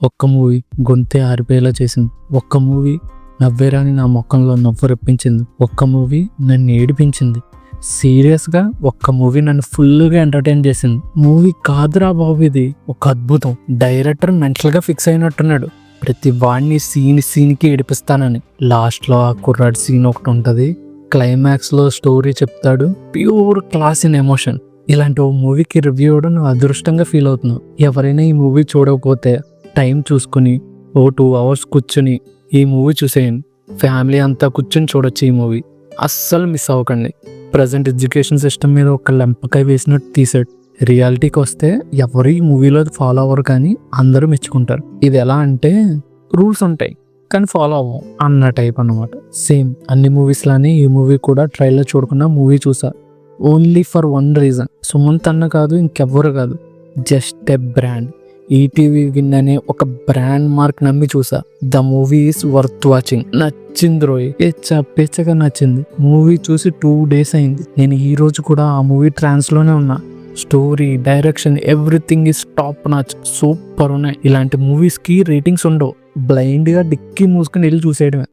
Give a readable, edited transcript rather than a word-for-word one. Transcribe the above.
ఒక్క మూవీ గొంతే ఆరిపోయేలా చేసింది. ఒక్క మూవీ నవ్వేరాని నా ముఖంలో నవ్వు రప్పించింది. ఒక్క మూవీ నన్ను ఏడిపించింది. సీరియస్గా ఒక్క మూవీ నన్ను ఫుల్గా ఎంటర్టైన్ చేసింది. మూవీ కాదురా బాబు, ఇది ఒక అద్భుతం. డైరెక్టర్ మెంటల్గా ఫిక్స్ అయినట్టున్నాడు. ప్రతి వాడిని సీన్కి ఏడిపిస్తానని. లాస్ట్లో ఆ కుర్రాడి సీన్ ఒకటి ఉంటుంది. క్లైమాక్స్లో స్టోరీ చెప్తాడు. Pure class in emotion. ఇలాంటి ఓ మూవీకి రివ్యూ ఇవ్వడం నువ్వు అదృష్టంగా ఫీల్ అవుతున్నావు. ఎవరైనా ఈ మూవీ చూడకపోతే టైం చూసుకుని ఓ 2 hours కూర్చుని ఈ మూవీ చూసేయండి. ఫ్యామిలీ అంతా కూర్చొని చూడొచ్చు ఈ మూవీ. అస్సలు మిస్ అవ్వకండి. ప్రజెంట్ ఎడ్యుకేషన్ సిస్టమ్ మీద ఒక లెంపకాయ వేసినట్టు తీసాడు. రియాలిటీకి వస్తే ఎవరు ఈ మూవీలో ఫాలో అవ్వరు, కానీ అందరూ మెచ్చుకుంటారు. ఇది ఎలా అంటే రూల్స్ ఉంటాయి కానీ ఫాలో అవ్వం అన్న టైప్ అన్నమాట. సేమ్ అన్ని మూవీస్ లానే ఈ మూవీ కూడా ట్రైలర్ చూడకుండా మూవీ చూసా. Only for one reason. Sumanth అన్న కాదు, ఇంకెవ్వరు కాదు, just a brand. ETV win అనే ఒక బ్రాండ్ మార్క్ నమ్మి చూసా. The movie is worth watching. నచ్చింది రోయ్, పేచగా నచ్చింది. మూవీ చూసి 2 days అయింది. నేను ఈ రోజు కూడా ఆ మూవీ ట్రాన్స్లోనే ఉన్నా. Story, direction, everything is top notch. Super ఉన్నాయి. ఇలాంటి మూవీస్కి రేటింగ్స్ ఉండవు. బ్లైండ్గా డిక్కీ మూసుకుని వెళ్ళి చూసేయడమే.